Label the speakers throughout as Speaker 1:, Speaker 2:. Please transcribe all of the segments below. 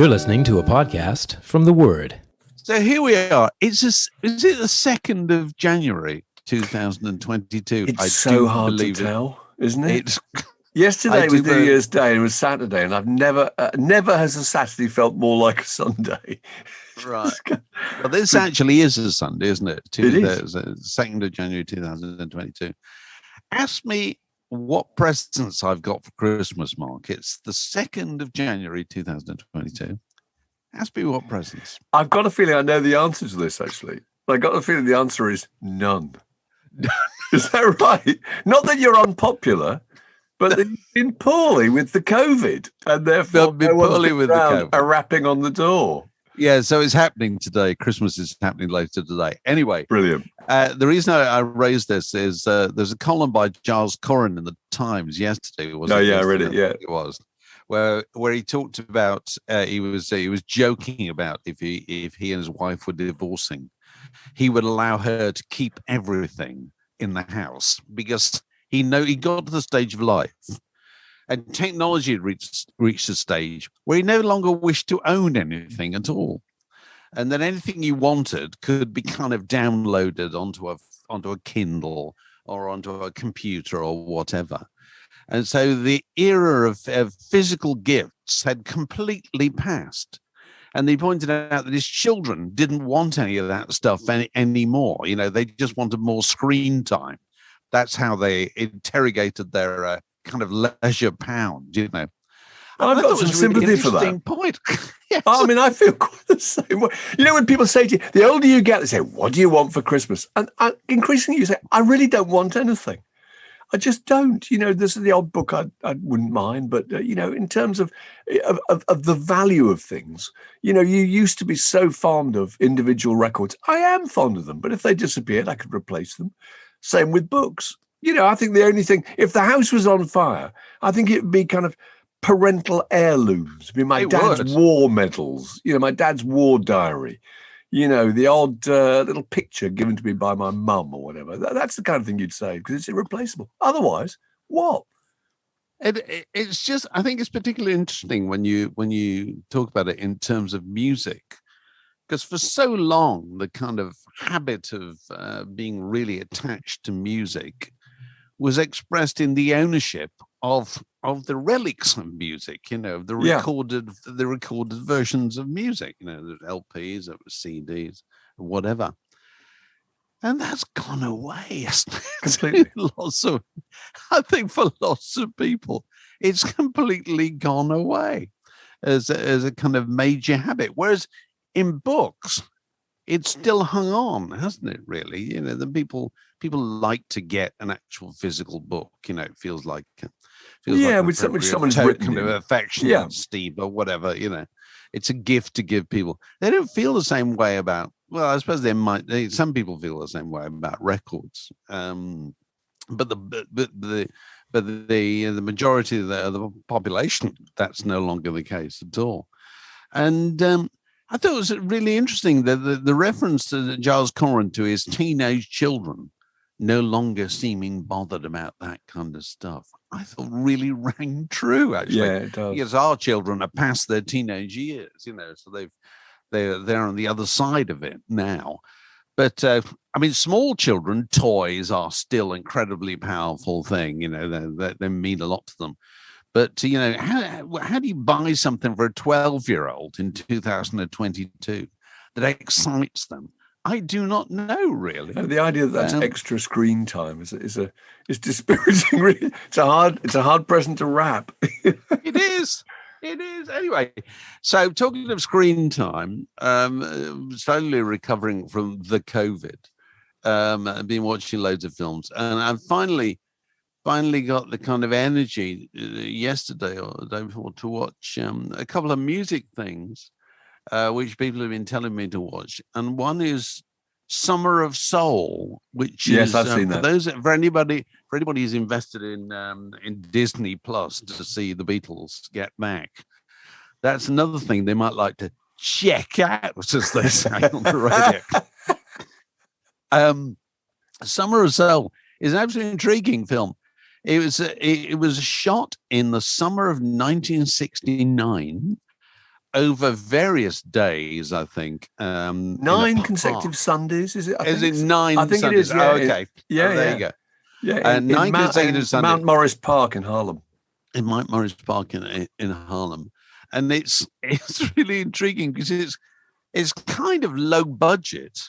Speaker 1: You're listening to a podcast from The Word.
Speaker 2: So here we are. Is it the 2nd of January 2022?
Speaker 3: It's so hard to tell, isn't it? Yesterday was New Year's Day and it was Saturday, and I've never has a Saturday felt more like a Sunday.
Speaker 2: Right. Well, this actually is a Sunday, isn't it?
Speaker 3: It is.
Speaker 2: 2nd of January 2022. Ask me what presents I've got for Christmas, Mark. It's the 2nd of January 2022. Ask me what presents.
Speaker 3: I've got a feeling I know the answer to this, actually. I got a feeling the answer is none. Is that right? Not that you're unpopular, but that you've been poorly with the COVID, and therefore are rapping on the door.
Speaker 2: Yeah, so it's happening today. Christmas is happening later today. Anyway,
Speaker 3: brilliant.
Speaker 2: The reason I raised this is there's a column by Giles Corrin in the Times yesterday.
Speaker 3: I read it. Yeah,
Speaker 2: it was where he talked about he was joking about if he and his wife were divorcing, he would allow her to keep everything in the house because he got to the stage of life. And technology had reached a stage where he no longer wished to own anything at all. And then anything you wanted could be kind of downloaded onto a Kindle or onto a computer or whatever. And so the era of physical gifts had completely passed. And he pointed out that his children didn't want any of that stuff anymore. You know, they just wanted more screen time. That's how they interrogated their kind of leisure pound, you know.
Speaker 3: I've got some sympathy for that.
Speaker 2: Point. Yes.
Speaker 3: I mean, I feel quite the same way. You know, when people say to you, the older you get, they say, "What do you want for Christmas?" And increasingly you say, "I really don't want anything. I just don't." You know, this is the odd book I wouldn't mind, but you know, in terms of the value of things, you know, you used to be so fond of individual records. I am fond of them, but if they disappeared, I could replace them. Same with books. You know, I think the only thing, if the house was on fire, I think it would be kind of parental heirlooms. It'd be my dad's war medals, you know, my dad's war diary, you know, the odd little picture given to me by my mum or whatever. That's the kind of thing you'd say because it's irreplaceable. Otherwise, what?
Speaker 2: It's just, I think it's particularly interesting when you talk about it in terms of music. Because for so long, the kind of habit of being really attached to music was expressed in the ownership of the relics of music, you know, the recorded versions of music, you know, the LPs, there were CDs, whatever. And that's gone away.
Speaker 3: Completely.
Speaker 2: I think for lots of people, it's completely gone away as a kind of major habit. Whereas in books, it's still hung on, hasn't it, really? You know, the people like to get an actual physical book. You know, it feels like
Speaker 3: with someone's written
Speaker 2: of affection, Steve, or whatever. You know, it's a gift to give people. They don't feel the same way about. Well, I suppose some people feel the same way about records. But the majority of the population, that's no longer the case at all. And I thought it was really interesting that the reference to Giles Corrin to his teenage children no longer seeming bothered about that kind of stuff, I thought really rang true, actually.
Speaker 3: Yeah, it does.
Speaker 2: Because our children are past their teenage years, you know, so they're on the other side of it now. But I mean, small children, toys are still incredibly powerful thing, you know, they mean a lot to them. But, you know, how do you buy something for a 12-year-old in 2022 that excites them? I do not know, really.
Speaker 3: And the idea that that's extra screen time is dispiriting. Really, it's a hard present to wrap.
Speaker 2: It is. Anyway, so talking of screen time, slowly recovering from the COVID. I've been watching loads of films, and I've finally got the kind of energy yesterday or the day before to watch a couple of music things, which people have been telling me to watch. And one is Summer of Soul, which is
Speaker 3: I've seen that.
Speaker 2: For anybody who's invested in Disney Plus to see the Beatles get back. That's another thing they might like to check out, as they say on the radio. Summer of Soul is an absolutely intriguing film. It was shot in the summer of 1969 over various days, I think.
Speaker 3: 9 consecutive Sundays, is it?
Speaker 2: Is it 9
Speaker 3: I think
Speaker 2: Sundays?
Speaker 3: it is, yeah.
Speaker 2: Oh, okay. There you go.
Speaker 3: Yeah, in
Speaker 2: 9 consecutive Sundays.
Speaker 3: Mount Morris Park in Harlem.
Speaker 2: In Mount Morris Park in Harlem. And it's really intriguing because it's kind of low budget,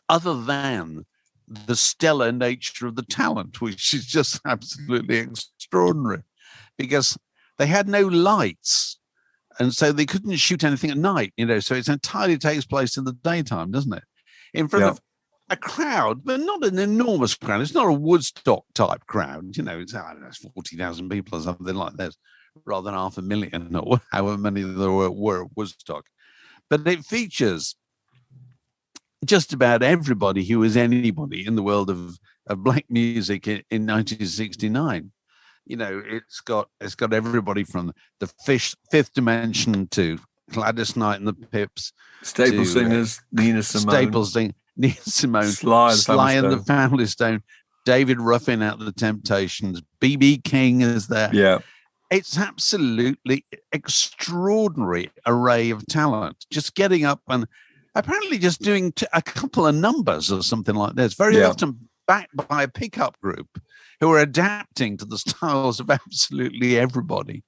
Speaker 2: other than the stellar nature of the talent, which is just absolutely extraordinary, because they had no lights, and so they couldn't shoot anything at night, so it entirely takes place in the daytime, doesn't it? In front of a crowd, but not an enormous crowd. It's not a Woodstock type crowd, it's, I don't know, it's 40,000 people or something like that, rather than 500,000 or however many there were at Woodstock. But it features just about everybody who was anybody in the world of black music in 1969. It's got everybody from the Fifth Dimension to Gladys Knight and the Pips,
Speaker 3: Staple Singers, Nina Simone,
Speaker 2: Nina Simone, Sly and the Family Stone, David Ruffin out of the Temptations, B.B. King is there.
Speaker 3: Yeah.
Speaker 2: It's absolutely extraordinary array of talent. Just getting up and apparently just doing a couple of numbers or something like this. Very often backed by a pickup group who are adapting to the styles of absolutely everybody.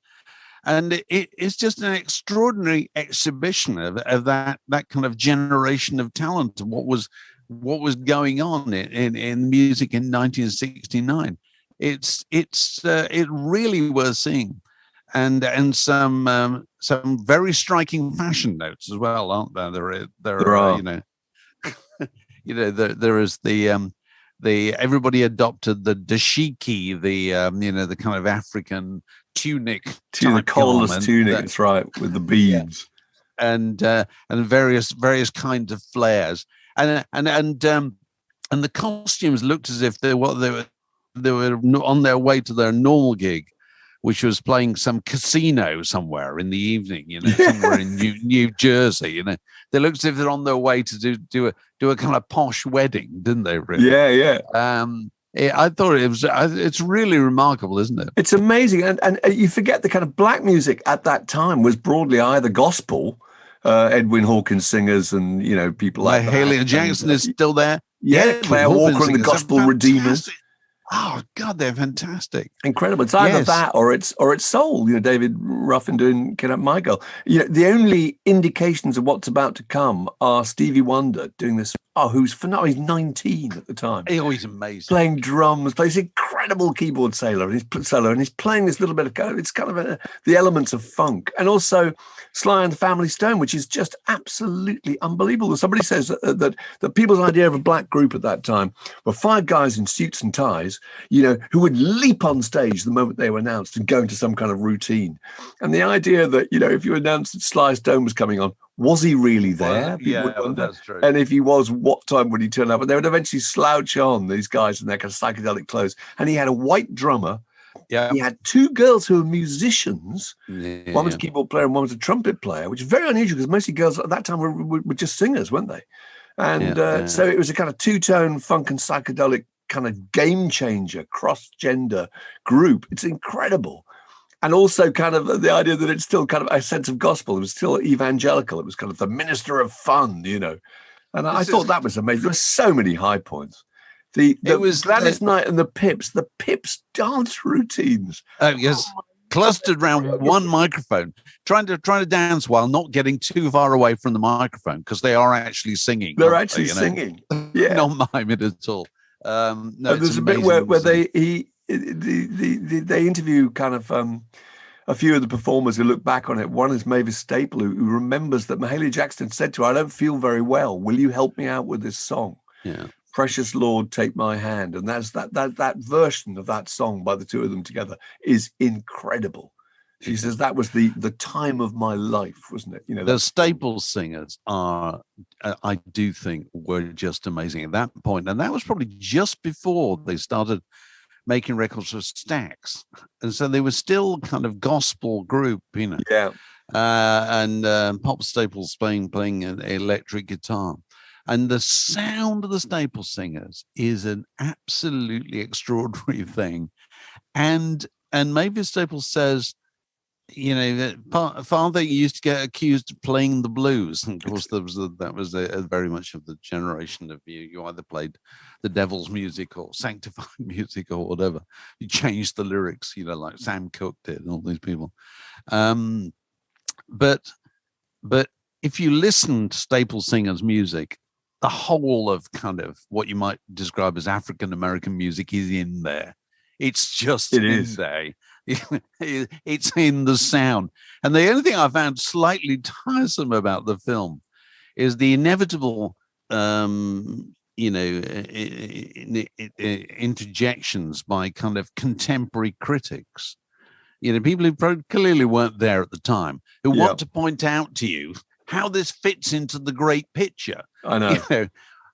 Speaker 2: And it's just an extraordinary exhibition of that kind of generation of talent and what was going on in music in 1969. It's really worth seeing, and some very striking fashion notes as well, aren't there? There are. There is the everybody adopted the dashiki, the kind of African tunic,
Speaker 3: the collarless tunic. That's right, with the beads,
Speaker 2: and various kinds of flares, and the costumes looked as if they were on their way to their normal gig, which was playing some casino somewhere in the evening, somewhere in New Jersey. They looked as if they're on their way to do a kind of posh wedding, didn't they? Really?
Speaker 3: Yeah.
Speaker 2: I thought it's really remarkable, isn't it?
Speaker 3: It's amazing, and you forget the kind of black music at that time was broadly either gospel, Edwin Hawkins singers, and people like that.
Speaker 2: Haley Jackson is still there.
Speaker 3: Yeah, Claire Walker and the Gospel Redeemers.
Speaker 2: Oh God, they're fantastic!
Speaker 3: Incredible. It's either that or it's soul. David Ruffin doing "Get Up My Girl." The only indications of what's about to come are Stevie Wonder doing this. Who's phenomenal? He's 19 at the time.
Speaker 2: He's amazing.
Speaker 3: Playing drums, plays incredible keyboard solo, and he's playing this little bit of it's kind of the elements of funk, and also Sly and the Family Stone, which is just absolutely unbelievable. Somebody says that people's idea of a black group at that time were 5 guys in suits and ties, who would leap on stage the moment they were announced and go into some kind of routine. And the idea that, if you announced that Sly Stone was coming on, was he really there?
Speaker 2: That's true.
Speaker 3: And if he was, what time would he turn up? And they would eventually slouch on, these guys in their kind of psychedelic clothes. And he had a white drummer.
Speaker 2: Yeah.
Speaker 3: He had 2 girls who were musicians. Yeah. One was a keyboard player and one was a trumpet player, which is very unusual because mostly girls at that time were just singers, weren't they? And so it was a kind of 2-tone funk and psychedelic kind of game changer, cross-gender group. It's incredible. And also kind of the idea that it's still kind of a sense of gospel. It was still evangelical. It was kind of the minister of fun, And I thought that was amazing. There were so many high points. It was Gladys Knight and the Pips dance routines.
Speaker 2: Yes, clustered around one microphone, trying to dance while not getting too far away from the microphone because they are actually singing.
Speaker 3: They're actually singing. Yeah,
Speaker 2: not miming at all.
Speaker 3: No, there's a bit where they interview kind of a few of the performers who look back on it. One is Mavis Staple, who remembers that Mahalia Jackson said to her, "I don't feel very well. Will you help me out with this song?"
Speaker 2: Yeah.
Speaker 3: Precious Lord, Take My Hand. And that's that version of that song by the two of them together is incredible. She says that was the time of my life, wasn't it?
Speaker 2: The Staples singers are, I do think, were just amazing at that point. And that was probably just before they started making records for Stax. And so they were still kind of gospel group,
Speaker 3: Yeah.
Speaker 2: And Pop Staples playing an electric guitar. And the sound of the Staples singers is an absolutely extraordinary thing. And Mavis Staples says, you know, father used to get accused of playing the blues. And of course, that was a very much of the generation of you either played the devil's music or sanctified music or whatever. You changed the lyrics, you know, like Sam Cooke did and all these people. But if you listen to staple singers' music, the whole of kind of what you might describe as African American music is in there. It's just there. It's in the sound. And the only thing I found slightly tiresome about the film is the inevitable, interjections by kind of contemporary critics. You know, people who clearly weren't there at the time, who want to point out to you how this fits into the great picture.
Speaker 3: I know.
Speaker 2: You know,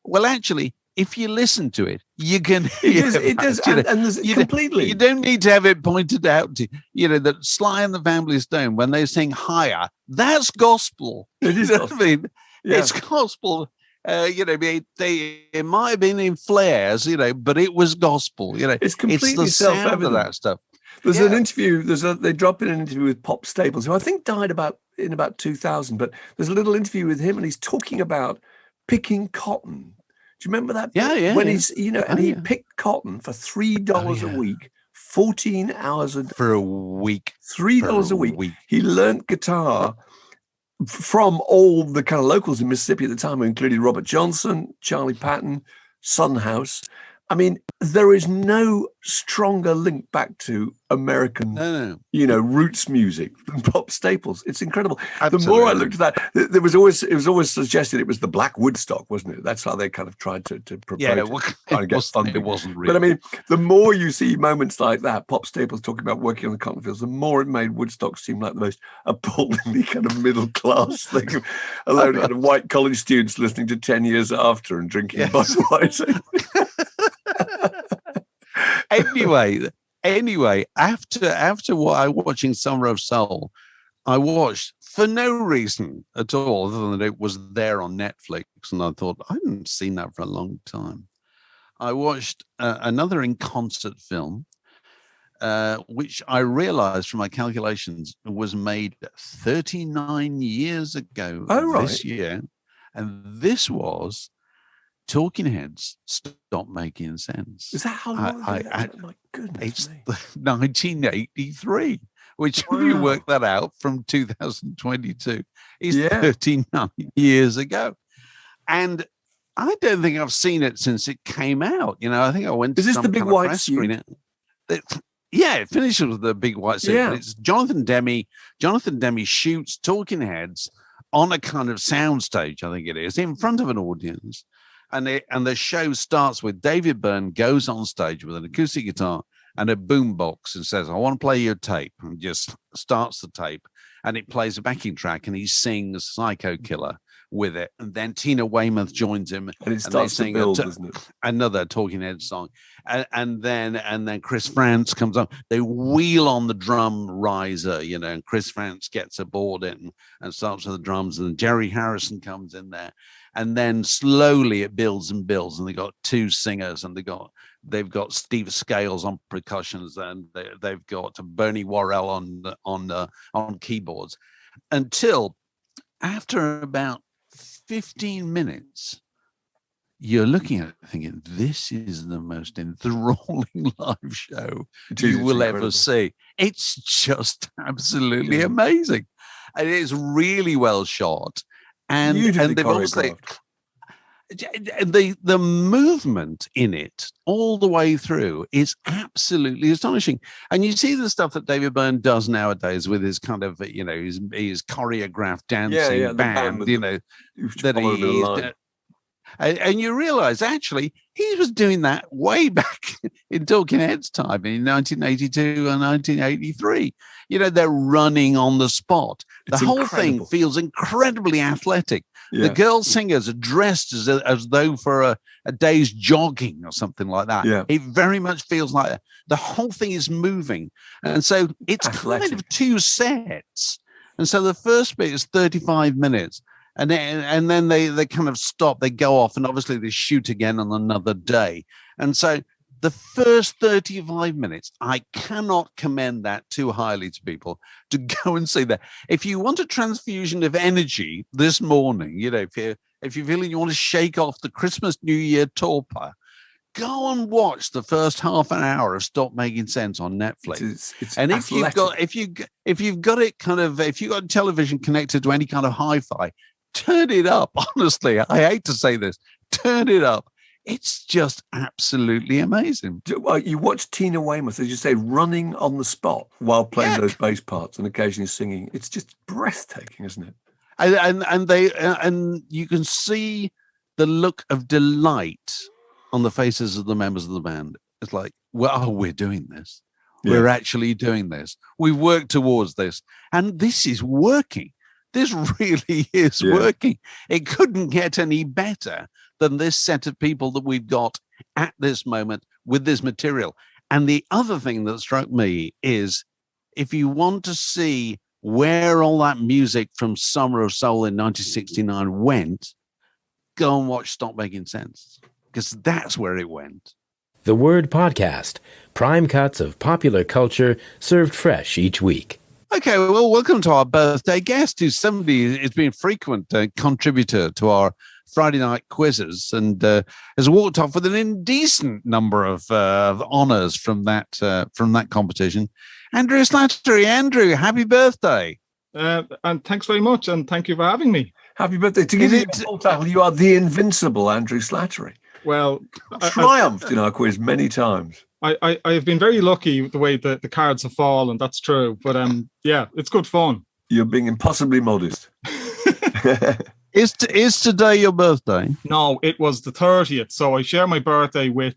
Speaker 2: well, actually, if you listen to it, you can hear
Speaker 3: it does, and there's completely.
Speaker 2: You don't need to have it pointed out to you know that Sly and the Family Stone, when they sing "Higher," that's gospel.
Speaker 3: It is.
Speaker 2: You know what I mean? Yeah. It's gospel. It might have been in flares, you know, but it was gospel. You know,
Speaker 3: it's completely
Speaker 2: the
Speaker 3: self-evident.
Speaker 2: sound of that stuff.
Speaker 3: There's an interview. They drop in an interview with Pop Staples, who I think died in about 2000. But there's a little interview with him, and he's talking about picking cotton. Do you remember that?
Speaker 2: Yeah.
Speaker 3: When he's, and he picked cotton for $3 a week, 14 hours
Speaker 2: for a week.
Speaker 3: $3 a week. He learned guitar from all the kind of locals in Mississippi at the time, who included Robert Johnson, Charlie Patton, Son House. I mean, there is no stronger link back to American, roots music than Pop Staples. It's incredible. Absolutely. The more I looked at that, it was always suggested it was the Black Woodstock, wasn't it? That's how they kind of tried to promote
Speaker 2: it wasn't really.
Speaker 3: But I mean, the more you see moments like that, Pop Staples talking about working on the cotton fields, the more it made Woodstock seem like the most appallingly kind of middle class thing. A load of kind of white college students listening to 10 Years After and drinking Budweiser. Anyway, after watching Summer of Soul, I watched for no reason at all, other than it was there on Netflix, and I thought I hadn't seen that for a long time. I watched another in concert film, which I realized from my calculations was made 39 years ago this year, and this was Talking Heads Stop Making Sense. Is that how long ago that was? My goodness.
Speaker 2: It's 1983, which if you work that out from 2022 is 39 years ago. And I don't think I've seen it since it came out. You know, I think I went to
Speaker 3: Is this
Speaker 2: some
Speaker 3: the big
Speaker 2: kind of
Speaker 3: white
Speaker 2: press
Speaker 3: suit?
Speaker 2: screening. It finishes with the big white suit.
Speaker 3: Yeah.
Speaker 2: It's Jonathan Demme. Jonathan Demme shoots Talking Heads on a kind of soundstage, I think it is, in front of an audience. And the show starts with David Byrne goes on stage with an acoustic guitar and a boombox and says, "I want to play your tape," and just starts the tape, and it plays a backing track, and he sings "Psycho Killer" with it, and then Tina Weymouth joins him,
Speaker 3: and it starts to build, doesn't it?
Speaker 2: Another Talking Heads song, and then Chris Frantz comes on. They wheel on the drum riser, you know, and Chris Frantz gets aboard it and starts with the drums, and Jerry Harrison comes in there. And then slowly it builds and builds, and they got two singers, and they've got Steve Scales on percussions, and they've got Bernie Worrell on keyboards, until after about 15 minutes, you're looking at it thinking, this is the most enthralling live show you will ever see. It's just absolutely amazing, and it's really well shot. And they've obviously the movement in it all the way through is absolutely astonishing. And you see the stuff that David Byrne does nowadays with his kind of, you know, his choreographed dancing band, you know, that he's and you realize actually he was doing that way back in Talking Heads time in 1982 and 1983. You know, they're running on the spot. The whole thing feels incredibly athletic. Yeah. The girl singers are dressed as though for a day's jogging or something like that. Yeah. It very much feels like that. The whole thing is moving. And so it's kind of two sets. And so the first bit is 35 minutes. And then they kind of stop, they go off, and obviously they shoot again on another day. And so the first 35 minutes, I cannot commend that too highly to people to go and see that. If you want a transfusion of energy this morning, if you're feeling you want to shake off the Christmas New Year torpor, go and watch the first half an hour of Stop Making Sense on Netflix.
Speaker 3: It's
Speaker 2: and
Speaker 3: athletic.
Speaker 2: if you've got television connected to any kind of hi-fi, turn it up. Honestly, I hate to say this, turn it up. It's just absolutely amazing.
Speaker 3: Well, you watch Tina Weymouth, as you say, running on the spot while playing those bass parts and occasionally singing. It's just breathtaking, isn't it?
Speaker 2: And you can see the look of delight on the faces of the members of the band. It's like, well, we're doing this. Yeah. We're actually doing this. We've worked towards this. And this is working. This really is working. It couldn't get any better than this set of people that we've got at this moment with this material. And the other thing that struck me is, if you want to see where all that music from Summer of Soul in 1969 went, go and watch Stop Making Sense, because that's where it went.
Speaker 1: The Word Podcast, prime cuts of popular culture served fresh each week.
Speaker 2: Okay, well, welcome to our birthday guest, who's somebody who's been a frequent contributor to our Friday night quizzes and has walked off with an indecent number of honours from that competition. Andrew Slattery. Andrew, happy birthday.
Speaker 4: And thanks very much, and thank you for having me.
Speaker 3: Happy birthday. To give you a full title, you are the invincible Andrew Slattery.
Speaker 4: Well,
Speaker 3: triumphed in our quiz many times.
Speaker 4: I have been very lucky with the way that the cards have fallen, that's true. But yeah, it's good fun.
Speaker 3: You're being impossibly modest.
Speaker 2: Is today your birthday?
Speaker 4: No, it was the 30th. So I share my birthday with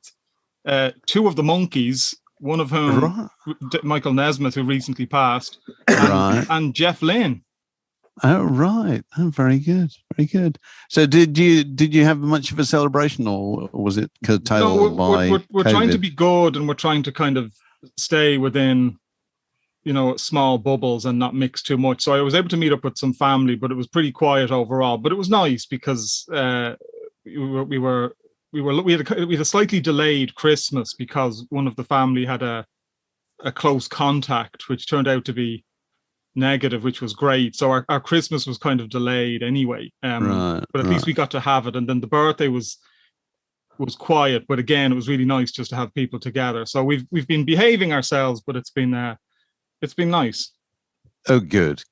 Speaker 4: two of the Monkees, one of whom, Michael Nesmith, who recently passed, and Jeff Lynne.
Speaker 2: Oh, right. Oh, very good. Very good. So did you have much of a celebration, or was it curtailed by
Speaker 4: we're trying to be good, and we're trying to kind of stay within, small bubbles and not mix too much. So I was able to meet up with some family, but it was pretty quiet overall. But it was nice because we had a slightly delayed Christmas because one of the family had a close contact, which turned out to be negative, which was great. So our Christmas was kind of delayed anyway. But at least we got to have it. And then the birthday was quiet, but again, it was really nice just to have people together. So we've been behaving ourselves, but it's been nice.
Speaker 2: Oh, good.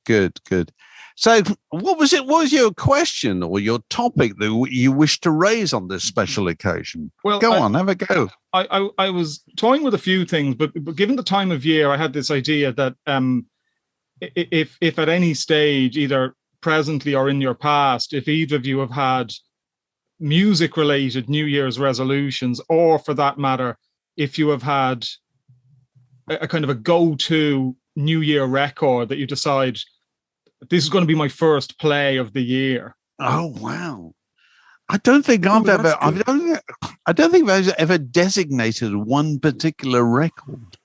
Speaker 2: So what was your question or your topic that you wish to raise on this special occasion? Well, go on, have a go.
Speaker 4: I was toying with a few things, but given the time of year, I had this idea that if at any stage, either presently or in your past, if either of you have had music-related New Year's resolutions, or for that matter, if you have had a kind of a go-to New Year record that you decide, this is going to be my first play of the year.
Speaker 2: Oh, wow. I don't think I've ever designated one particular record.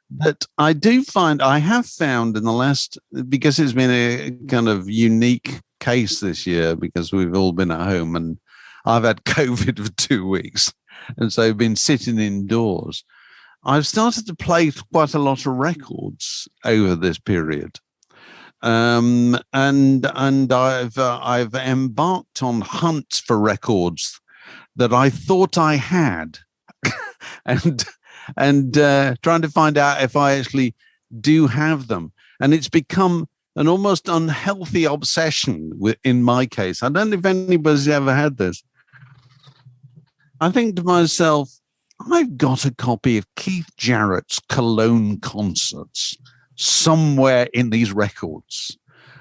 Speaker 2: But I have found in the last, because it's been a kind of unique case this year, because we've all been at home and I've had COVID for 2 weeks. And so I've been sitting indoors. I've started to play quite a lot of records over this period. And I've embarked on hunts for records that I thought I had. and trying to find out if I actually do have them. And it's become an almost unhealthy obsession in my case. I don't know if anybody's ever had this. I think to myself, I've got a copy of Keith Jarrett's Cologne concerts somewhere in these records.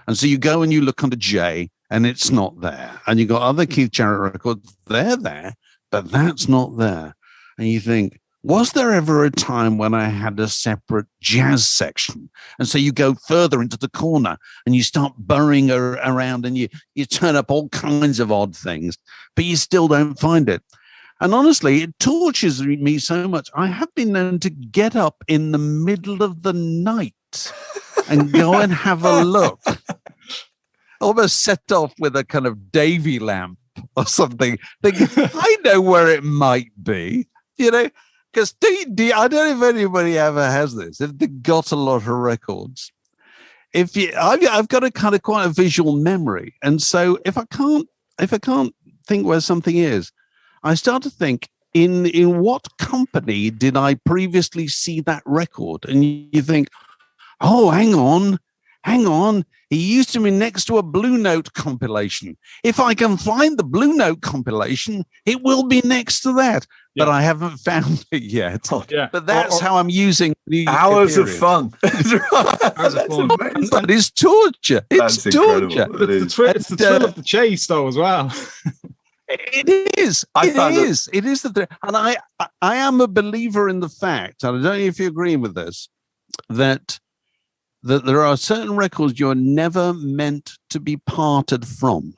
Speaker 2: And so you go and you look under J and it's not there. And you got other Keith Jarrett records, they're there, but that's not there. And you think, was there ever a time when I had a separate jazz section? And so you go further into the corner and you start burrowing around and you turn up all kinds of odd things, but you still don't find it. And honestly, it tortures me so much. I have been known to get up in the middle of the night and go and have a look. Almost set off with a kind of Davy lamp or something. Thinking, I know where it might be, Because I don't know if anybody ever has this. If they got a lot of records, I've got a kind of quite a visual memory, and so if I can't think where something is, I start to think in what company did I previously see that record, and you think, oh, hang on. He used to be next to a Blue Note compilation. If I can find the Blue Note compilation, it will be next to that. Yeah. But I haven't found it yet. Oh, yeah. But that's how I'm using
Speaker 3: hours of fun.
Speaker 2: But it's torture. It's torture.
Speaker 4: It's the thrill of the chase, though, as well.
Speaker 2: It is. It is the thrill. And I am a believer in the fact, and I don't know if you agree with this, that there are certain records you're never meant to be parted from.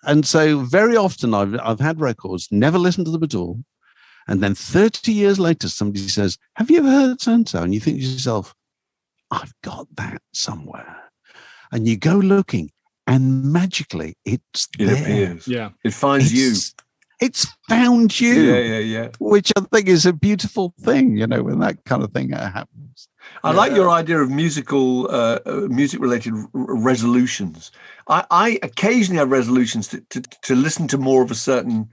Speaker 2: And so very often I've had records, never listened to them at all. And then 30 years later, somebody says, have you ever heard so-and-so? And you think to yourself, I've got that somewhere. And you go looking, and magically it
Speaker 3: appears. Yeah. It finds you.
Speaker 2: It's found you.
Speaker 3: Yeah.
Speaker 2: Which I think is a beautiful thing, when that kind of thing happens.
Speaker 3: I like your idea of music-related resolutions. I occasionally have resolutions to listen to more of a certain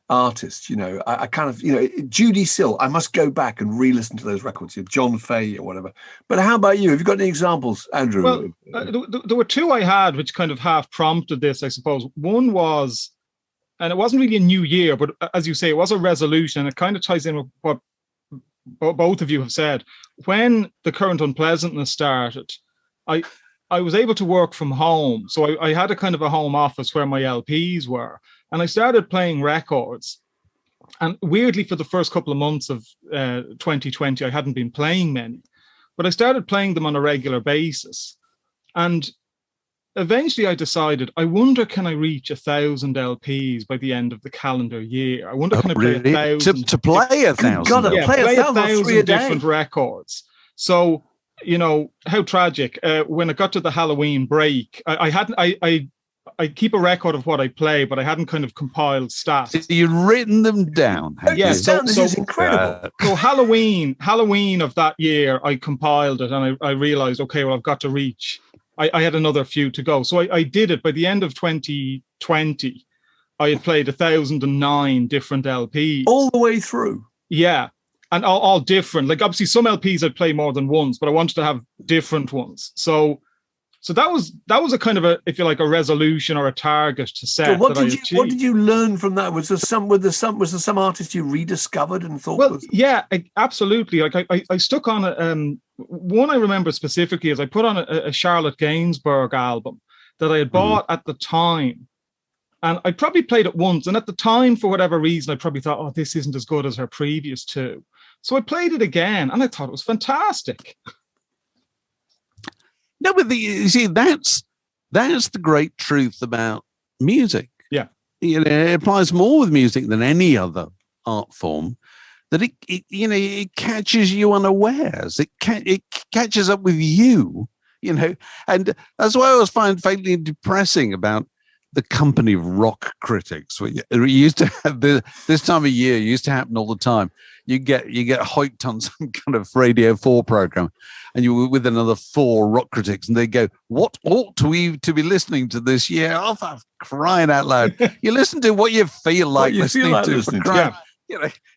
Speaker 3: artist. I kind of, Judy Sill, I must go back and re-listen to those records, John Fay or whatever. But how about you? Have you got any examples, Andrew?
Speaker 4: Well, there were two I had which kind of half prompted this, I suppose. One was, and it wasn't really a new year, but as you say, it was a resolution. It kind of ties in with what both of you have said. When the current unpleasantness started, I was able to work from home. So I had a kind of a home office where my LPs were. And I started playing records. And weirdly, for the first couple of months of 2020, I hadn't been playing many. But I started playing them on a regular basis. And eventually I decided, I wonder, can I reach 1,000 LPs by the end of the calendar year? I wonder, can I play 1,000?
Speaker 2: To play 1,000?
Speaker 3: Yeah, play 1,000
Speaker 4: different records. So, how tragic. When it got to the Halloween break, I keep a record of what I play, but I hadn't kind of compiled stats.
Speaker 2: So you'd written them down.
Speaker 3: Yes, this is incredible.
Speaker 4: So Halloween of that year, I compiled it, and I realized, okay, well, I've got to reach. I had another few to go. So I did it. By the end of 2020, I had played 1,009 different LPs.
Speaker 3: All the way through?
Speaker 4: Yeah. And all different. Like, obviously, some LPs I'd play more than once, but I wanted to have different ones. So that was a kind of a, if you like, a resolution or a target to set.
Speaker 3: So what did you learn from that? Was there some artist you rediscovered and thought?
Speaker 4: Well, yeah, absolutely. Like I stuck on one I remember specifically is I put on a Charlotte Gainsbourg album that I had bought at the time, and I probably played it once. And at the time, for whatever reason, I probably thought, oh, this isn't as good as her previous two. So I played it again, and I thought it was fantastic.
Speaker 2: No, but you see, that's the great truth about music.
Speaker 4: Yeah,
Speaker 2: it applies more with music than any other art form. That it catches you unawares. It catches up with you. And that's why I always find faintly depressing about the company of rock critics. It used to have this time of year. It used to happen all the time. You get hyped on some kind of Radio 4 program, and you were with another 4 rock critics, and they go, "What ought we to be listening to this year?" Oh, for crying out loud! You listen to what you feel like listening to.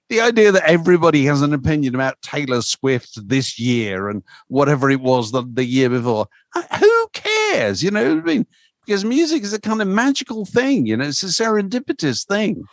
Speaker 2: The idea that everybody has an opinion about Taylor Swift this year and whatever it was the year before. Who cares? What I mean? Because music is a kind of magical thing. It's a serendipitous thing.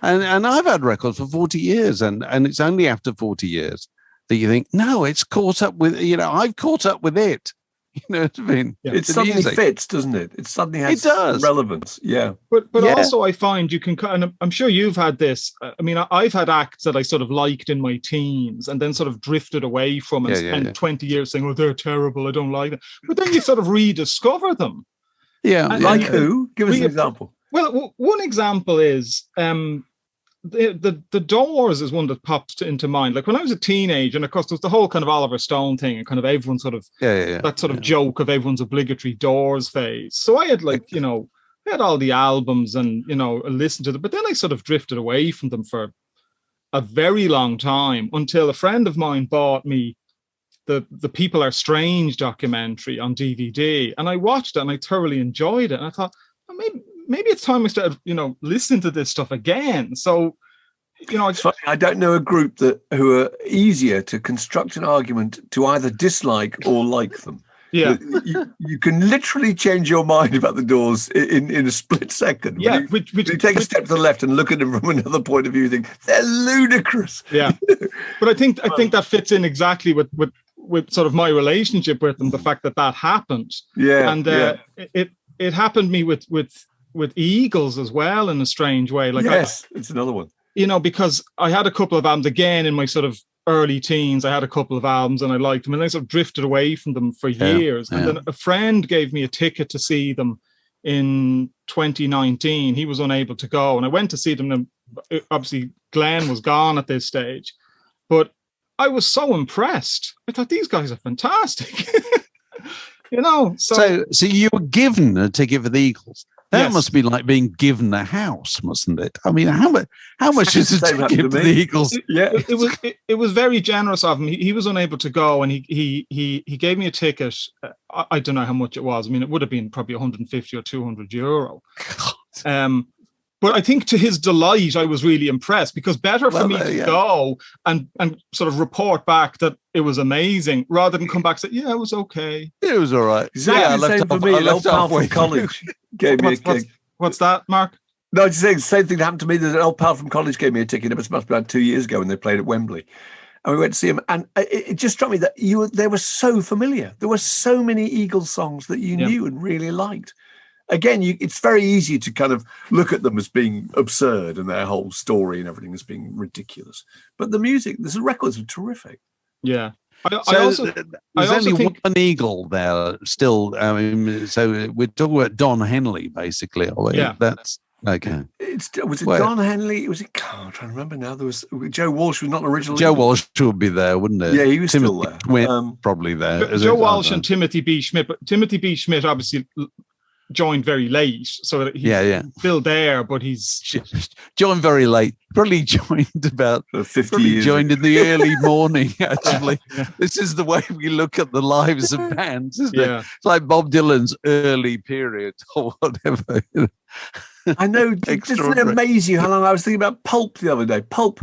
Speaker 2: And I've had records for 40 years, and it's only after 40 years that you think, no, it's caught up with, I've caught up with it. You know what I mean?
Speaker 3: Yeah. It suddenly fits, doesn't it? It suddenly has relevance. Yeah.
Speaker 4: But also I find you can kind of, I'm sure you've had this. I mean, I've had acts that I sort of liked in my teens and then sort of drifted away from and spent 20 years saying, oh, they're terrible, I don't like them. But then you sort of rediscover them.
Speaker 2: Yeah.
Speaker 3: Like who? Give us an example.
Speaker 4: Well, one example is the Doors is one that popped into mind. Like when I was a teenager, and of course there's the whole kind of Oliver Stone thing and kind of everyone sort of that sort of joke of everyone's obligatory Doors phase. So I had I had all the albums and listened to them, but then I sort of drifted away from them for a very long time, until a friend of mine bought me the People Are Strange documentary on DVD, and I watched it and I thoroughly enjoyed it. And I thought, well, maybe it's time I started, listening to this stuff again. So,
Speaker 3: it's funny, I don't know a group who are easier to construct an argument to either dislike or like them.
Speaker 4: Yeah,
Speaker 3: you can literally change your mind about the Doors in a split second.
Speaker 4: Yeah,
Speaker 3: when you take a step to the left and look at them from another point of view, you think they're ludicrous.
Speaker 4: Yeah, but I think that fits in exactly with sort of my relationship with them. The fact that happened.
Speaker 3: Yeah,
Speaker 4: and it happened to me with Eagles as well in a strange way. Like,
Speaker 3: yes, it's another one.
Speaker 4: Because I had a couple of albums again in my sort of early teens. I had a couple of albums and I liked them, and I sort of drifted away from them for years. And then a friend gave me a ticket to see them in 2019. He was unable to go, and I went to see them. And obviously, Glenn was gone at this stage, but I was so impressed. I thought, these guys are fantastic.
Speaker 2: So you were given a ticket for the Eagles. That
Speaker 4: Yes.
Speaker 2: must be like being given a house, mustn't it? I mean, how much is a
Speaker 3: Same happened
Speaker 2: ticket
Speaker 3: to
Speaker 2: for
Speaker 3: me.
Speaker 2: the Eagles?
Speaker 3: Yeah,
Speaker 4: It was very generous of him. He was unable to go, and he gave me a ticket. I don't know how much it was. I mean, it would have been probably 150 or 200 euro. But I think to his delight, I was really impressed, because better for me to go and sort of report back that it was amazing, rather than come back and say, yeah, it was okay.
Speaker 2: It was all right.
Speaker 3: exactly the same for me. An old pal from college gave me a kick.
Speaker 4: What's that, Mark?
Speaker 3: No, just saying the same thing that happened to me. There's an old pal from college gave me a ticket. It must be about 2 years ago when they played at Wembley. And we went to see him. And it just struck me that they were so familiar. There were so many Eagles songs that you knew and really liked. Again, it's very easy to kind of look at them as being absurd and their whole story and everything as being ridiculous. But the music, the records are terrific.
Speaker 4: Yeah.
Speaker 2: There's only one Eagle there still. I mean, so we're talking about Don Henley, basically. Are we?
Speaker 4: Yeah.
Speaker 2: That's okay.
Speaker 3: Was it Don Henley? I'm trying to remember now. There was Joe Walsh was not originally.
Speaker 2: Joe Walsh would be there, wouldn't it?
Speaker 3: Yeah, he was still there.
Speaker 2: Probably there.
Speaker 4: Joe Walsh and Timothy B. Schmidt. But Timothy B. Schmidt obviously joined very late, so that he's still there, but he's
Speaker 2: joined very late. Probably joined about
Speaker 3: 50 years.
Speaker 2: Joined in the early morning. Actually, this is the way we look at the lives of bands, isn't it? It's like Bob Dylan's early period or whatever.
Speaker 3: I know. Doesn't it amaze you how long I was thinking about Pulp the other day? Pulp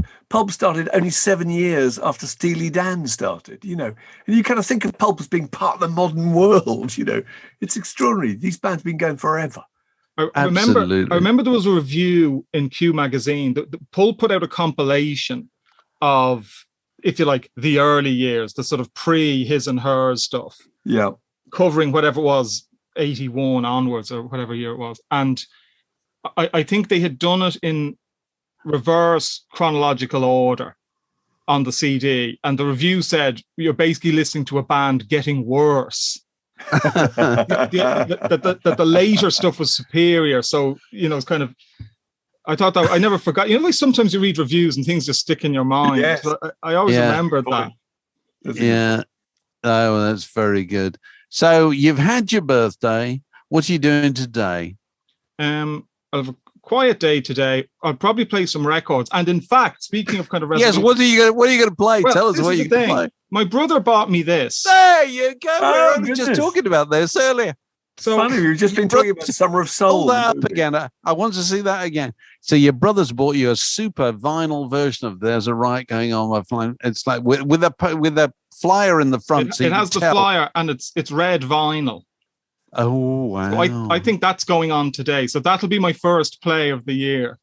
Speaker 3: started only 7 years after Steely Dan started, and you kind of think of Pulp as being part of the modern world, It's extraordinary. These bands have been going forever.
Speaker 4: I remember there was a review in Q magazine that Pulp put out a compilation of, if you like, the early years, the sort of pre his and hers stuff.
Speaker 3: Yeah.
Speaker 4: Covering whatever it was, 81 onwards or whatever year it was. And I think they had done it in reverse chronological order on the CD. And the review said, you're basically listening to a band getting worse. that the later stuff was superior. So, it's kind of, I thought that, I never forgot. Like sometimes you read reviews and things just stick in your mind.
Speaker 3: Yes.
Speaker 4: So I always remembered that.
Speaker 2: Yeah. Oh, that's very good. So you've had your birthday. What are you doing today?
Speaker 4: I'll have a quiet day today. I'll probably play some records. And in fact, speaking of kind of
Speaker 2: yes, what are you going to play?
Speaker 4: Well,
Speaker 2: Tell us what you're going to play.
Speaker 4: My brother bought me this.
Speaker 2: There you go.
Speaker 3: Oh,
Speaker 2: we were only
Speaker 3: goodness.
Speaker 2: just talking about this earlier.
Speaker 3: So funny. We've just been talking about Summer of Soul.
Speaker 2: Pull that up again. I want to see that again. So your brother's bought you a super vinyl version of "There's a Riot Going On." It's like with a flyer in the front.
Speaker 4: It has the flyer and it's red vinyl.
Speaker 2: Oh wow!
Speaker 4: So I think that's going on today. So that'll be my first play of the year.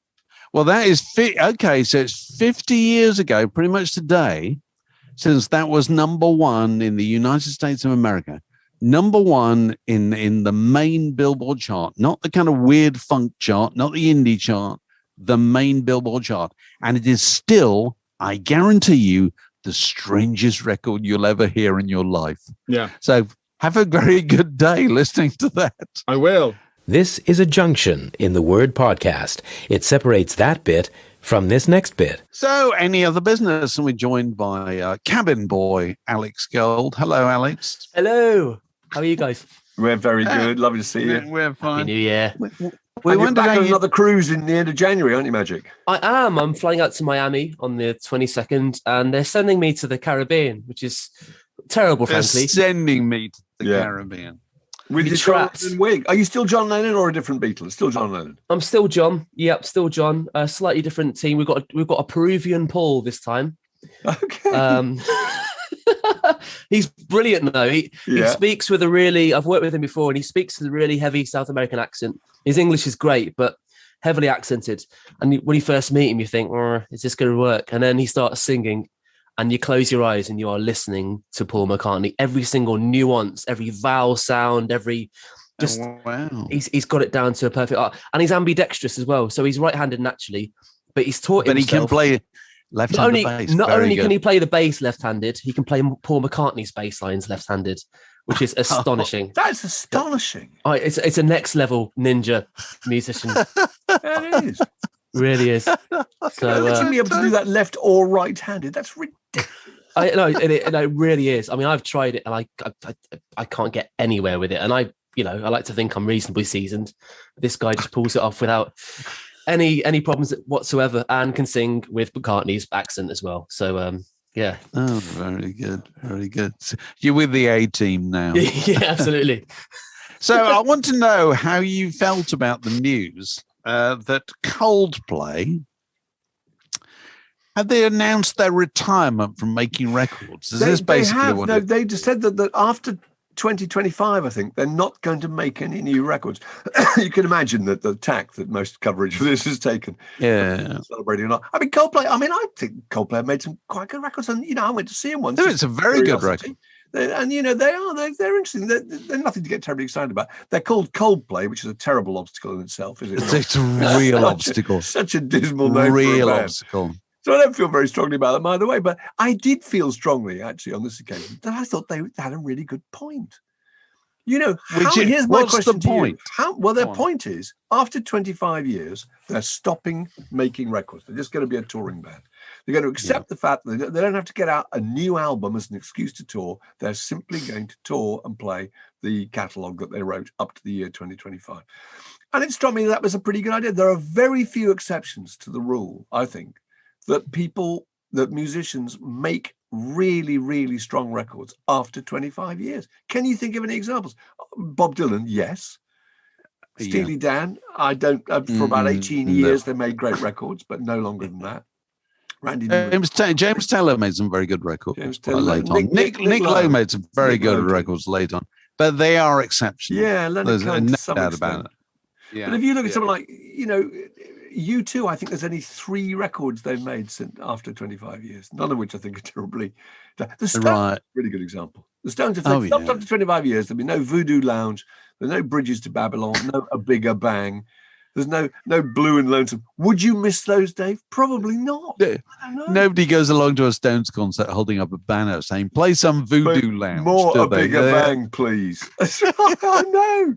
Speaker 2: Well, that is okay. So it's 50 years ago, pretty much today, since that was number one in the United States of America. Number one in the main Billboard chart, not the kind of weird funk chart, not the indie chart, the main Billboard chart. And it is still, I guarantee you, the strangest record you'll ever hear in your life.
Speaker 4: Yeah.
Speaker 2: So have a very good day listening to that.
Speaker 4: I will.
Speaker 1: This is a junction in the Word podcast. It separates that bit from this next bit.
Speaker 2: So any other business? And we're joined by cabin boy, Alex Gold. Hello, Alex.
Speaker 5: Hello. How are you guys?
Speaker 3: We're very good. Lovely to see you.
Speaker 2: We're fine.
Speaker 5: Happy New Year.
Speaker 3: And you're back on another cruise in the end of January, aren't you, Magic?
Speaker 5: I am. I'm flying out to Miami on the 22nd, and they're sending me to the Caribbean, which is terrible, frankly.
Speaker 2: They're sending me to the Caribbean.
Speaker 3: With your John Lennon wig. Are you still John Lennon or a different Beatle? Still John Lennon.
Speaker 5: I'm still John. Yep, still John. A slightly different team. We've got a Peruvian Paul this time.
Speaker 3: Okay.
Speaker 5: He's brilliant though. He speaks with I've worked with him before, and he speaks with a really heavy South American accent. His English is great, but heavily accented. And when you first meet him, you think, is this going to work? And then he starts singing, and you close your eyes and you are listening to Paul McCartney. Every single nuance, every vowel sound, he's got it down to a perfect art. And he's ambidextrous as well. So he's right-handed naturally, but he's taught himself.
Speaker 2: But he can play left-handed bass.
Speaker 5: Not only can he play the bass left-handed, he can play Paul McCartney's bass lines left-handed, which is astonishing.
Speaker 3: That's astonishing.
Speaker 5: It's a next level ninja musician.
Speaker 3: That is.
Speaker 5: Really is. So
Speaker 3: imagine me able to do that left or right-handed. That's ridiculous.
Speaker 5: I know it really is. I mean, I've tried it, and I can't get anywhere with it. And I like to think I'm reasonably seasoned. This guy just pulls it off without any problems whatsoever, and can sing with McCartney's accent as well. So yeah.
Speaker 2: Oh, very good, very good. So you're with the A team now.
Speaker 5: Yeah, absolutely.
Speaker 2: So I want to know how you felt about the news that Coldplay have they announced their retirement from making records? They
Speaker 3: just said that after 2025, I think, they're not going to make any new records. You can imagine that the tack that most coverage for this has taken.
Speaker 2: Yeah.
Speaker 3: Celebrating or not. I mean, Coldplay, I think Coldplay have made some quite good records. And, I went to see them once.
Speaker 2: It's a very good record.
Speaker 3: And, they're interesting. They're nothing to get terribly excited about. They're called Coldplay, which is a terrible obstacle in itself, is it?
Speaker 2: It's a real obstacle.
Speaker 3: Such a dismal name.
Speaker 2: Real obstacle.
Speaker 3: So I don't feel very strongly about them either way, but I did feel strongly, actually, on this occasion, that I thought they had a really good point. Here's my question to you. Their point is, after 25 years, they're stopping making records. They're just going to be a touring band. They're going to accept the fact that they don't have to get out a new album as an excuse to tour. They're simply going to tour and play the catalogue that they wrote up to the year 2025. And it struck me that was a pretty good idea. There are very few exceptions to the rule, I think, that musicians make really, really strong records after 25 years. Can you think of any examples? Bob Dylan, yes. Steely Dan, I don't. For about 18 years, they made great records, but no longer than that. Randy
Speaker 2: James Taylor made some very good records late on. Nick Lowe made some very good records late on, but they are exceptional.
Speaker 3: Yeah,
Speaker 2: there's no doubt about it.
Speaker 3: Yeah, but if you look at something like, U2, I think there's only 3 records they've made since after 25 years, none of which I think are terribly. The Stones, really good example. The Stones, if they stopped after 25 years, there'd be no Voodoo Lounge, there's no Bridges to Babylon, no A Bigger Bang, there's no Blue and Lonesome. Would you miss those, Dave? Probably not. I don't know.
Speaker 2: Nobody goes along to a Stones concert holding up a banner saying, "Play some Voodoo Lounge."
Speaker 3: More A Bigger Bang, please. I know.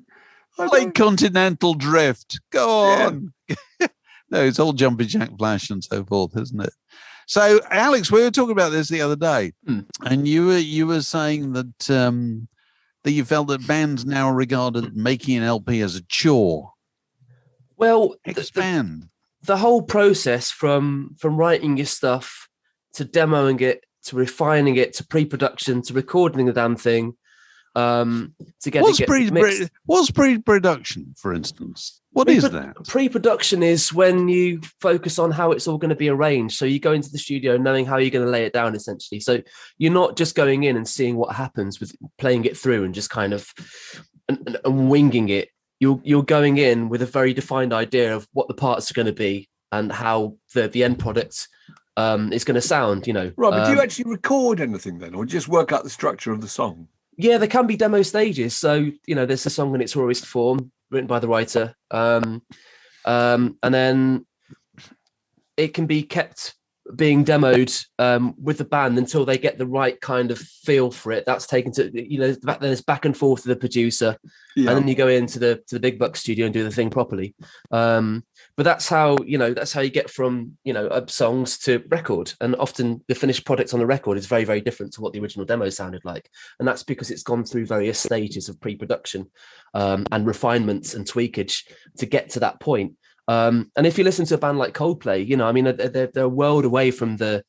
Speaker 2: Play Continental Drift. Go on. Yeah. No, it's all Jumping Jack Flash and so forth, isn't it? So, Alex, we were talking about this the other day, and you were saying that that you felt that bands now regarded making an LP as a chore.
Speaker 5: Well,
Speaker 2: expand
Speaker 5: the whole process from writing your stuff to demoing it to refining it to pre-production to recording the damn thing. To get
Speaker 2: what's pre-production, for instance? What is that?
Speaker 5: Pre-production is when you focus on how it's all going to be arranged. So you go into the studio knowing how you're going to lay it down, essentially. So you're not just going in and seeing what happens with playing it through and just kind of and winging it. You're going in with a very defined idea of what the parts are going to be and how the end product is going to sound. Right,
Speaker 3: but do you actually record anything then, or just work out the structure of the song?
Speaker 5: Yeah, there can be demo stages. So, there's a song in its rawest form written by the writer. And then it can be kept being demoed with the band until they get the right kind of feel for it. That's taken to, then it's back and forth to the producer. Yeah. And then you go into the big buck studio and do the thing properly. But but that's how you get from songs to record, and often the finished product on the record is very, very different to what the original demo sounded like, and that's because it's gone through various stages of pre-production and refinements and tweakage to get to that point. And if you listen to a band like Coldplay, they're a world away from the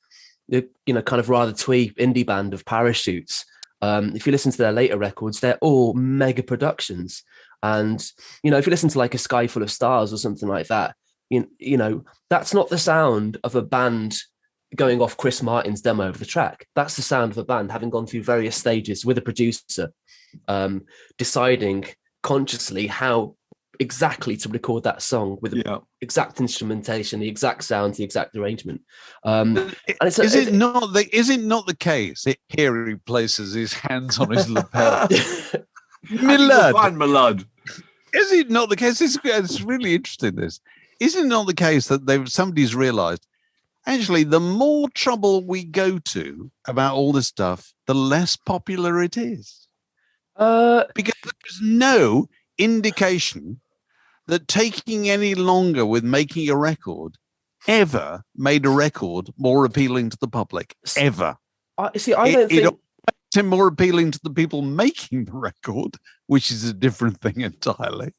Speaker 5: kind of rather twee indie band of Parachutes. If you listen to their later records, they're all mega productions. And, if you listen to like A Sky Full of Stars or something like that, that's not the sound of a band going off Chris Martin's demo of the track. That's the sound of a band having gone through various stages with a producer, deciding consciously how exactly to record that song with the exact instrumentation, the exact sound, the exact arrangement.
Speaker 2: Is it not the case here he places his hands on his lapel?
Speaker 3: Milad.
Speaker 2: Is it not the case? It's really interesting. This is it not the case that somebody's realised actually the more trouble we go to about all this stuff, the less popular it is, because there's no indication that taking any longer with making a record ever made a record more appealing to the public ever.
Speaker 5: I don't think
Speaker 2: it more appealing to the people making the record, which is a different thing entirely.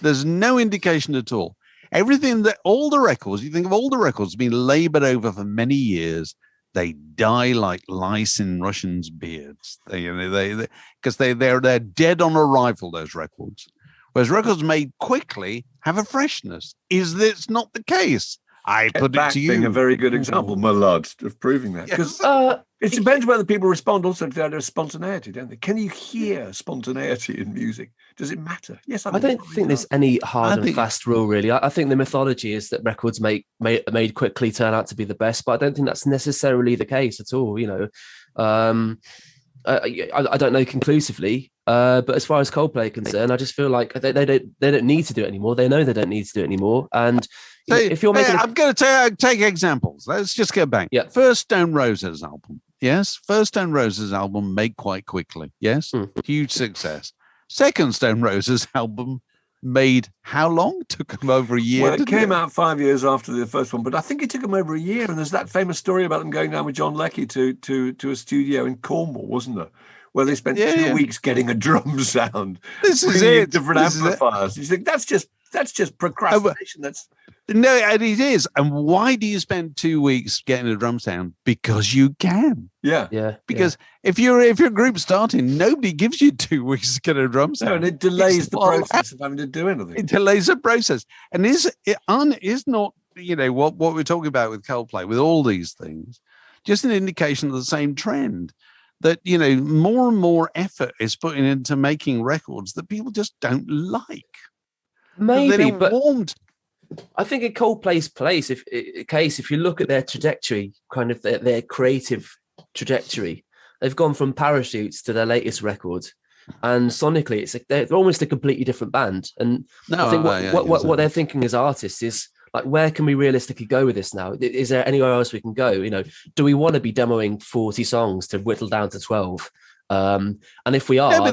Speaker 2: There's no indication at all. All the records, you think of all the records being labored over for many years, they die like lice in Russians' beards. Because they're dead on arrival, those records. Whereas records made quickly have a freshness. Is this not the case? I put it to you.
Speaker 3: Being a very good example, my lord, of proving that. Because it depends whether people respond also to the idea of spontaneity, don't they? Can you hear spontaneity in music? Does it matter? Yes,
Speaker 5: I don't think there's any hard and fast rule, really. I think the mythology is that records made quickly turn out to be the best, but I don't think that's necessarily the case at all. I don't know conclusively, but as far as Coldplay are concerned, I just feel like they don't need to do it anymore. They know they don't need to do it anymore. And if you're making,
Speaker 2: I'm going to take examples. Let's just go back.
Speaker 5: Yeah.
Speaker 2: First Stone Roses album. Yes. First Stone Roses album made quite quickly. Yes. Huge success. Second Stone Roses album made how long? Took them over a year.
Speaker 3: Well, it came out 5 years after the first one, but I think it took them over a year. And there's that famous story about them going down with John Leckie to a studio in Cornwall, wasn't there? Where they spent 2 weeks getting a drum sound.
Speaker 2: This is it.
Speaker 3: Different amplifiers. You think that's just procrastination.
Speaker 2: No, and it is. And why do you spend 2 weeks getting a drum sound? Because you can.
Speaker 3: Yeah.
Speaker 2: Because if you're a group starting, nobody gives you 2 weeks to get a drum sound.
Speaker 3: No, and it delays the process of having to do anything.
Speaker 2: It delays the process. And is not, what we're talking about with Coldplay, with all these things, just an indication of the same trend that, more and more effort is put into making records that people just don't like.
Speaker 5: Maybe, but I think in Coldplay's case, if you look at their trajectory, kind of their creative trajectory, they've gone from Parachutes to their latest record, and sonically, they're almost a completely different band. And I think what they're thinking as artists is like, where can we realistically go with this now? Is there anywhere else we can go? Do we want to be demoing 40 songs to whittle down to 12? And if we are,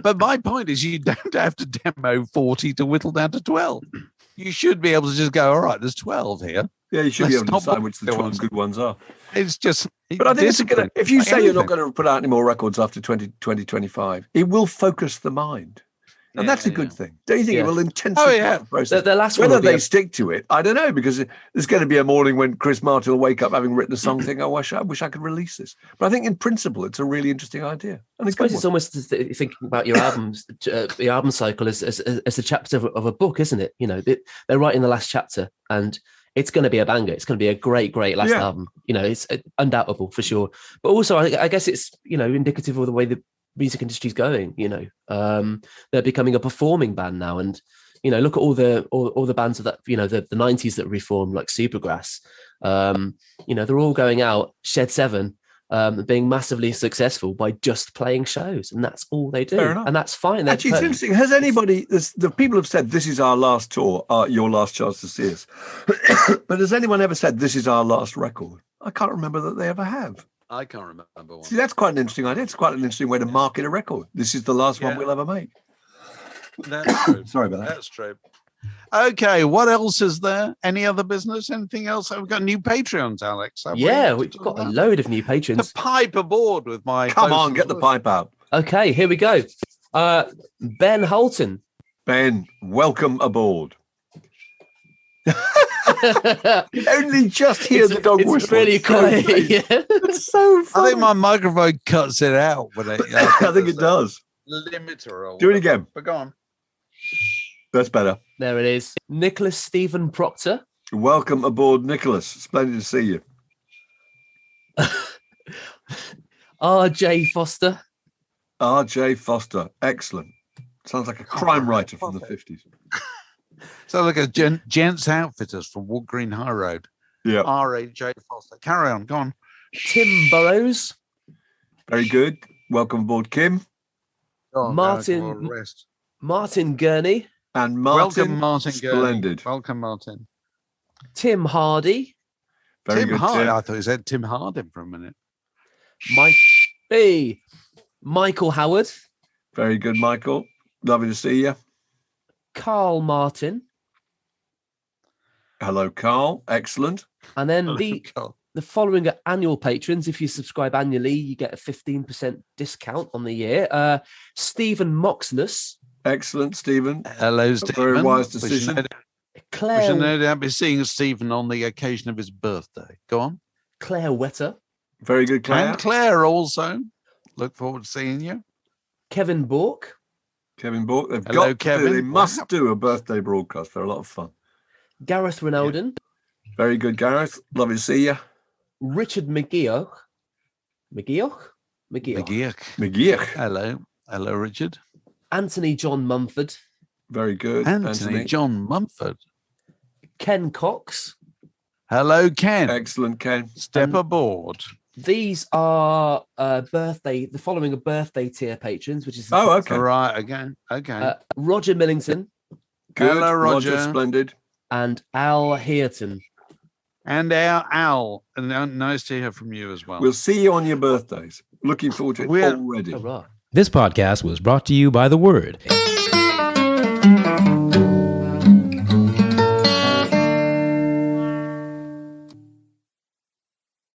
Speaker 2: but my point is, you don't have to demo 40 to whittle down to 12. You should be able to just go, all right, there's 12 here.
Speaker 3: Yeah, you should be able to decide which the 12 good ones are.
Speaker 2: It's just,
Speaker 3: but I think if you say you're not going to put out any more records after 2025, it will focus the mind. And that's a good thing. Don't you think it will intensify the process?
Speaker 5: The last
Speaker 3: Whether they stick to it, I don't know, because there's going to be a morning when Chris Martin will wake up having written a song thinking, I wish I could release this. But I think in principle, it's a really interesting idea. And
Speaker 5: I suppose it's almost thinking about your albums, the album cycle as a chapter of a book, isn't it? They're writing the last chapter, and it's going to be a banger. It's going to be a great last album. It's undoubtable for sure. But also, I guess it's indicative of the way the music industry's going. They're becoming a performing band now, and look at all the bands of that, the 90s that reformed, like Supergrass. They're all going out, Shed 7, being massively successful by just playing shows, and that's all they do, and that's fine.
Speaker 3: Actually, it's interesting. Has anybody? The people have said this is our last tour, your last chance to see us. But has anyone ever said this is our last record? I can't remember that they ever have.
Speaker 2: I can't remember one.
Speaker 3: See, that's quite an interesting idea. It's quite an interesting way to market a record. This is the last one we'll ever make.
Speaker 2: That's true.
Speaker 3: Sorry about that.
Speaker 2: That's true. Okay, what else is there? Any other business? Anything else? We've got new Patreons, Alex.
Speaker 5: We've got a load of new patrons.
Speaker 2: The pipe aboard with my.
Speaker 3: Come on, get the pipe out.
Speaker 5: Okay, here we go. Ben Holton.
Speaker 3: Ben, welcome aboard. Only just hear the dog whistle.
Speaker 5: It's really quiet. Yeah.
Speaker 3: It's so funny.
Speaker 2: I think my microphone cuts it out when it.
Speaker 3: I think it does.
Speaker 2: Limiter. Or
Speaker 3: Do it again.
Speaker 2: But go on.
Speaker 3: That's better.
Speaker 5: There it is. Nicholas Stephen Proctor.
Speaker 3: Welcome aboard, Nicholas. Splendid to see you.
Speaker 5: R.J. Foster.
Speaker 3: R.J. Foster. Excellent. Sounds like a crime writer from the 50s.
Speaker 2: So like a gents outfitters from Wood Green High Road.
Speaker 3: Yeah.
Speaker 2: R.A.J. Foster. Carry on. Go on.
Speaker 5: Tim Burrows.
Speaker 3: Very good. Welcome aboard, Kim.
Speaker 2: Go on,
Speaker 5: Martin.
Speaker 2: Rest.
Speaker 5: Martin Gurney.
Speaker 3: And Martin.
Speaker 2: Welcome, Martin.
Speaker 3: Splendid.
Speaker 2: Gurney. Welcome, Martin.
Speaker 5: Tim Hardy.
Speaker 3: Very
Speaker 2: Tim
Speaker 3: good,
Speaker 2: Hardy.
Speaker 3: Tim.
Speaker 2: I thought you said Tim Harding for a minute.
Speaker 5: Michael Howard.
Speaker 3: Very good, Michael. Lovely to see you.
Speaker 5: Carl Martin.
Speaker 3: Hello, Carl. Excellent.
Speaker 5: And then
Speaker 2: Hello,
Speaker 5: the
Speaker 2: Carl.
Speaker 5: following are annual patrons. If you subscribe annually, you get a 15% discount on the year. Stephen Moxness.
Speaker 3: Excellent, Stephen.
Speaker 2: Hello, Stephen.
Speaker 3: Very wise
Speaker 2: We should
Speaker 3: decision.
Speaker 2: no doubt- we should
Speaker 5: Claire,
Speaker 2: no doubt be seeing Stephen on the occasion of his birthday. Go on.
Speaker 5: Claire Wetter.
Speaker 3: Very good, Claire.
Speaker 2: And Claire also. Look forward to seeing you.
Speaker 5: Kevin Bork.
Speaker 3: Kevin Bork. They've
Speaker 2: Hello,
Speaker 3: got to
Speaker 2: Kevin.
Speaker 3: do, they must do a birthday broadcast. They're a lot of fun.
Speaker 5: Gareth Ronalden.
Speaker 3: Very good, Gareth. Lovely to see you.
Speaker 5: Richard McGeoch. McGeoch?
Speaker 3: McGeoch.
Speaker 2: Hello. Hello, Richard.
Speaker 5: Anthony John Mumford.
Speaker 3: Very good.
Speaker 2: Anthony John Mumford.
Speaker 5: Ken Cox.
Speaker 2: Hello, Ken.
Speaker 3: Excellent, Ken.
Speaker 2: Step aboard.
Speaker 5: These are the following are birthday tier patrons, which is
Speaker 3: Oh, okay.
Speaker 2: All right, again. Okay.
Speaker 5: Roger Millington
Speaker 3: Good.
Speaker 2: Hello, Roger.
Speaker 3: Splendid.
Speaker 5: and Al Hearton.
Speaker 2: And our Al. And nice to hear from you as well.
Speaker 3: We'll see you on your birthdays. Looking forward to it
Speaker 2: We're-
Speaker 3: already.
Speaker 5: All right.
Speaker 1: This podcast was brought to you by The Word.